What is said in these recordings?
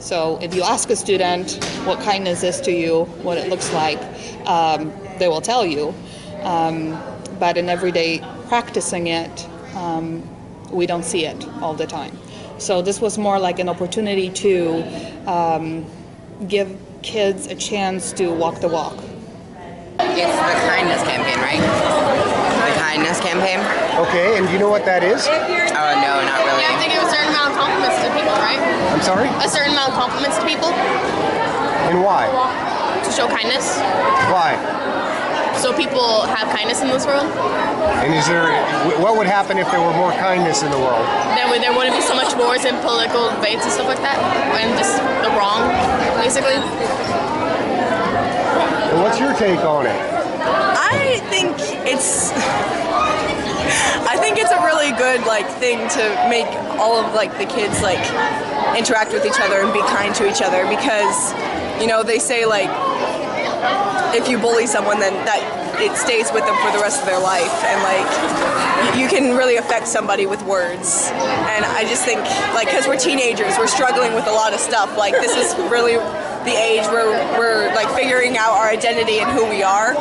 So if you ask a student what kindness is to you, what it looks like, they will tell you. But in everyday practicing it, we don't see it all the time. So this was more like an opportunity to give kids a chance to walk the walk. It's the kindness campaign, right? The kindness campaign? Okay, and do you know what that is? Oh, no, not really. Yeah, I think a certain amount of compliments to people, right? I'm sorry? A certain amount of compliments to people And why? to show kindness. Why? So people have kindness in this world. And what would happen if there were more kindness in the world? Then there wouldn't be so much wars and political debates and stuff like that. And just the wrong, basically. And what's your take on it? I think it's a really good thing to make all of the kids interact with each other and be kind to each other, because they say if you bully someone, then that it stays with them for the rest of their life, and you can really affect somebody with words. And I just think because we're teenagers, we're struggling with a lot of stuff. This is really the age where we're figuring out our identity and who we are.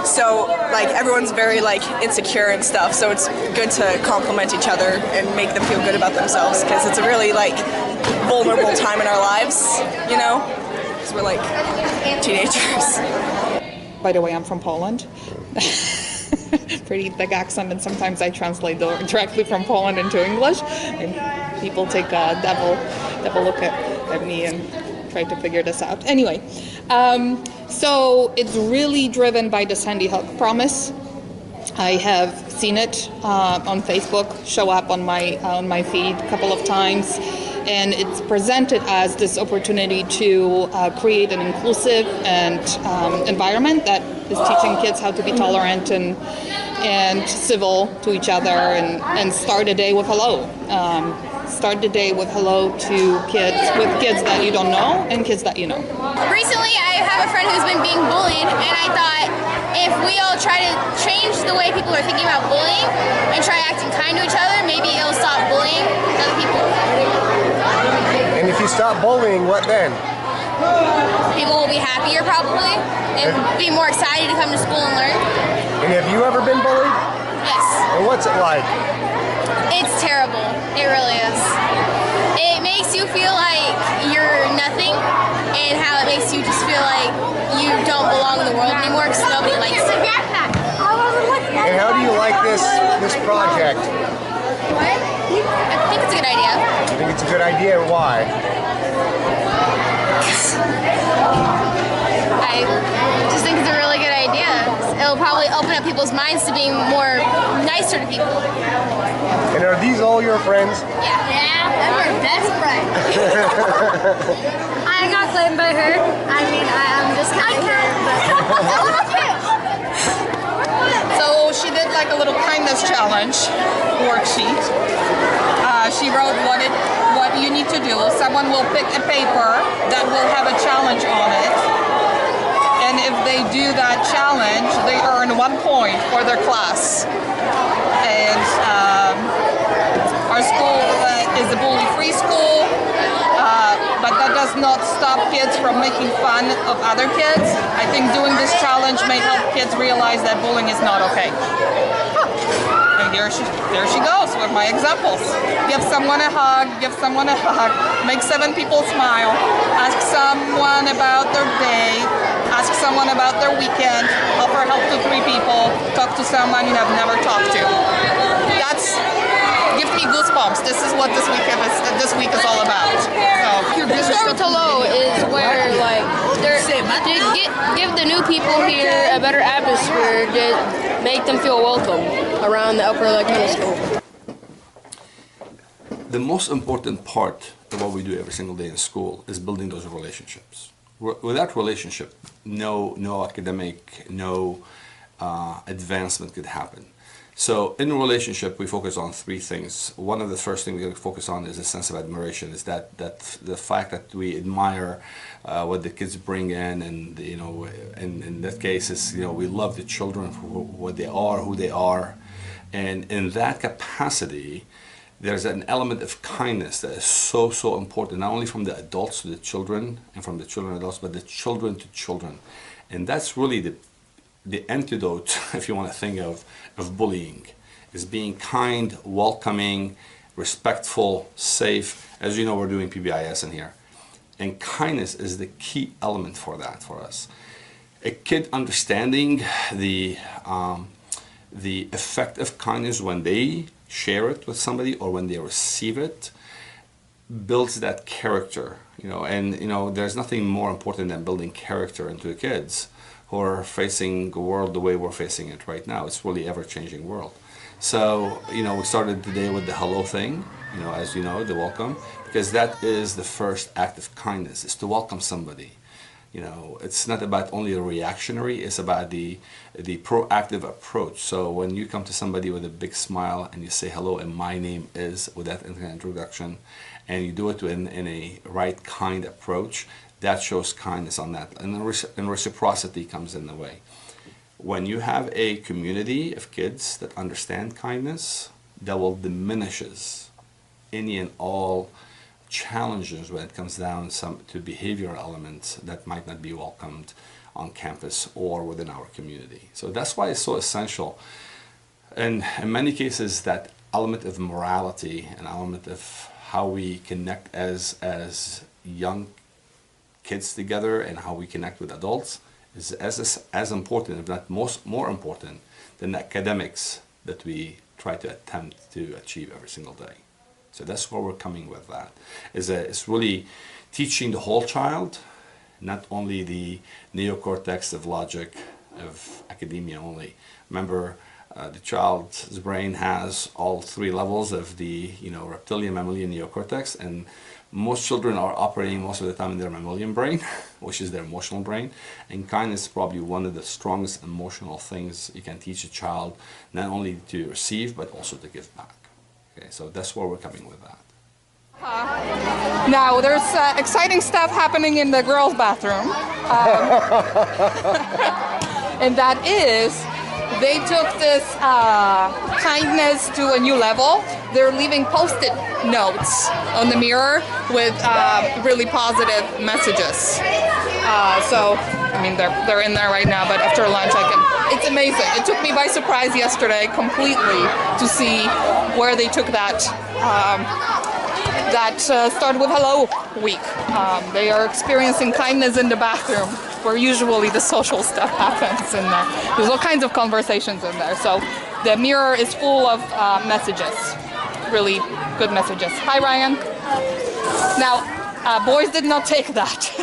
So everyone's very insecure and stuff, so it's good to compliment each other and make them feel good about themselves, because it's a really vulnerable time in our lives, because we're teenagers. By the way, I'm from Poland. Pretty thick accent, and sometimes I translate directly from Poland into English, and people take a double look at me and try to figure this out. Anyway, so it's really driven by the Sandy Hook promise. I have seen it on Facebook show up on my feed a couple of times, and it's presented as this opportunity to create an inclusive and environment that is teaching kids how to be tolerant and civil to each other, and start a day with hello. Start the day with hello to kids that you don't know and kids that you know. Recently, I have a friend who's been being bullied, and I thought if we all try to change the way people are thinking about bullying and try acting kind to each other, maybe it'll stop bullying other people. And if you stop bullying, what then? People will be happier probably and be more excited to come to school and learn. And have you ever been bullied? Yes. And what's it like? It's terrible. It really is. It makes you feel like you're nothing, and how it makes you just feel like you don't belong in the world anymore because nobody likes you. And how do you like this project? I think it's a good idea. I think it's a good idea, and why? I just think it's a really good idea. It'll probably open up people's minds to being more nicer to people. And are these all your friends? Yeah, they're my best friends. I got claimed by her. I mean, I'm just kind of So she did a little kindness challenge worksheet. She wrote what you need to do. Someone will pick a paper that will have a challenge on it. And if they do that challenge, they earn 1 point for their class. And our school is a bully-free school, but that does not stop kids from making fun of other kids. I think doing this challenge may help kids realize that bullying is not okay. And there she goes with my examples. Give someone a hug, make 7 people smile, ask someone about their day, ask someone about their weekend, offer help to 3 people, talk to someone you have never talked to. Give me goosebumps. This is what this week is all about. So, Start with hello is where give the new people here a better atmosphere to make them feel welcome around the Upper Lake Middle School. The most important part of what we do every single day in school is building those relationships. Without relationship, no academic, no advancement could happen. So in a relationship, we focus on 3 things. One of the first things we focus on is a sense of admiration. Is that the fact that we admire what the kids bring in, and and in that case, is we love the children for what they are, who they are, and in that capacity, there's an element of kindness that is so important, not only from the adults to the children and from the children to adults, but the children to children. And that's really the antidote, if you want to think of bullying, is being kind, welcoming, respectful, safe. As you know, we're doing PBIS in here. And kindness is the key element for that for us. A kid understanding the effect of kindness when they share it with somebody or when they receive it builds that character, and there's nothing more important than building character into the kids who are facing the world the way we're facing it right now. It's really ever-changing world. So, we started today with the hello thing, as you know, the welcome, because that is the first act of kindness, is to welcome somebody. It's not about only the reactionary, it's about the proactive approach. So when you come to somebody with a big smile and you say hello and my name is, with that introduction, and you do it in a right kind approach, that shows kindness on that. And reciprocity comes in the way. When you have a community of kids that understand kindness, that will diminishes any and all challenges when it comes down to behavioral elements that might not be welcomed on campus or within our community. So that's why it's so essential. And in many cases, that element of morality, an element of how we connect as young kids together and how we connect with adults is as important, if not more important, than the academics that we try to attempt to achieve every single day. So that's where we're coming with that. It's really teaching the whole child, not only the neocortex of logic, of academia only. Remember, the child's brain has all three levels of the reptilian, mammalian, neocortex, and most children are operating most of the time in their mammalian brain, which is their emotional brain. And kindness is probably one of the strongest emotional things you can teach a child, not only to receive, but also to give back. Okay, so that's where we're coming with that. Now, there's exciting stuff happening in the girls' bathroom. And that is, they took this kindness to a new level. They're leaving post-it notes on the mirror with really positive messages. They're in there right now, but after lunch it's amazing. It took me by surprise yesterday completely to see where they took that. That started with Hello Week. They are experiencing kindness in the bathroom, where usually the social stuff happens in there. There's all kinds of conversations in there. So the mirror is full of messages, really good messages. Hi, Ryan. Now, boys did not take that.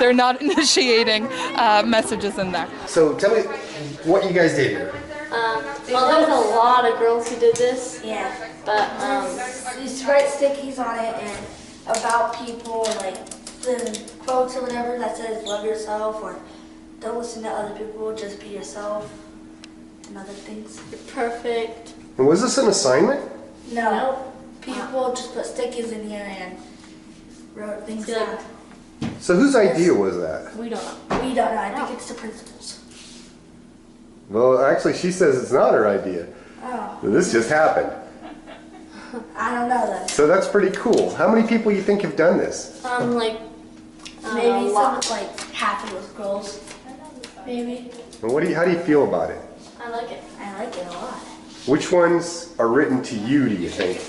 They're not initiating messages in there. So tell me what you guys did here. Well, there was a lot of girls who did this. Yeah. But just write stickies on it and about people, like the quotes or whatever that says love yourself or don't listen to other people, just be yourself and other things. You're perfect. And was this an assignment? No. People just put stickies in here and wrote things down. So whose idea was that? We don't know. We don't know. I think it's the principal's. Well, actually, she says it's not her idea. Oh. This just happened. I don't know then. So that's pretty cool. How many people you think have done this? Maybe some, like half of those girls. Maybe. And how do you feel about it? I like it. I like it a lot. Which ones are written to you, do you think?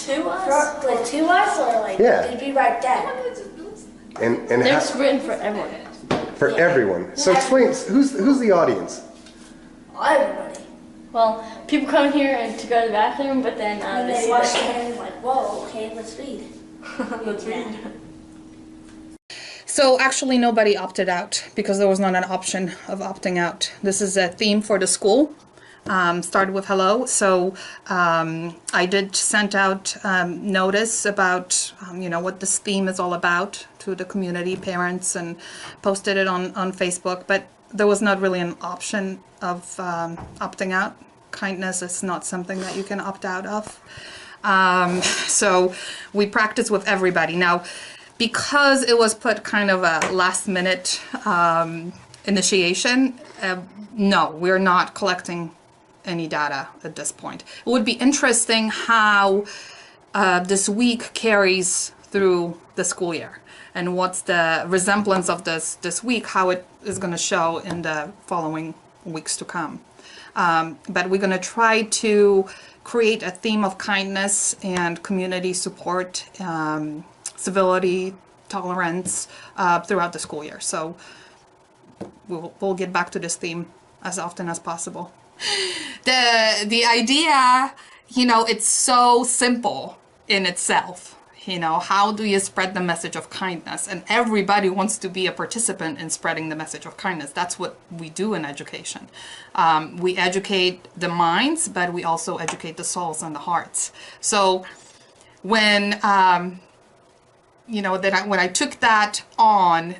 To us? Like to us or like it'd be right there. And it's written for everyone. For everyone. So explain, who's the audience? Everybody. Well, people come here and to go to the bathroom, but then they wash their hands like, whoa, okay, let's read. Let's read. So actually nobody opted out because there was not an option of opting out. This is a theme for the school. Started with hello. So I did send out notice about what this theme is all about to the community, parents, and posted it on Facebook. But there was not really an option of opting out. Kindness is not something that you can opt out of. So we practice with everybody. Now, because it was put kind of a last minute initiation, no, we're not collecting any data at this point. It would be interesting how this week carries through the school year, and what's the resemblance of this week, how it is going to show in the following weeks to come. But we're going to try to create a theme of kindness and community support, civility, tolerance throughout the school year. So we'll get back to this theme as often as possible. The idea, you know, it's so simple in itself. You know, how do you spread the message of kindness? And everybody wants to be a participant in spreading the message of kindness. That's what we do in education. We educate the minds, but we also educate the souls and the hearts. So when, you know, when I took that on,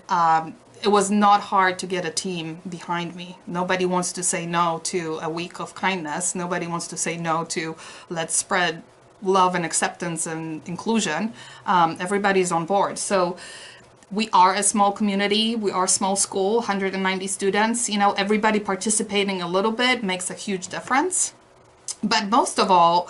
it was not hard to get a team behind me. Nobody wants to say no to a week of kindness. Nobody wants to say no to let's spread love and acceptance and inclusion. Everybody's on board. So we are a small community. We are a small school, 190 students. You know, everybody participating a little bit makes a huge difference. But most of all,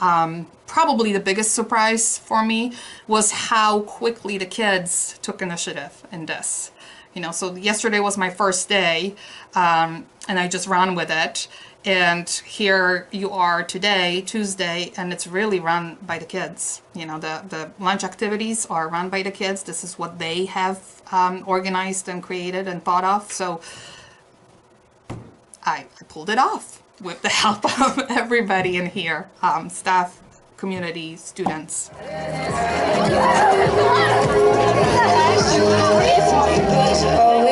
probably the biggest surprise for me was how quickly the kids took initiative in this. You know, so yesterday was my first day, and I just ran with it. And here you are today, Tuesday, and it's really run by the kids. You know, the lunch activities are run by the kids. This is what they have organized and created and thought of. So I pulled it off with the help of everybody in here, staff, community, students. Oh,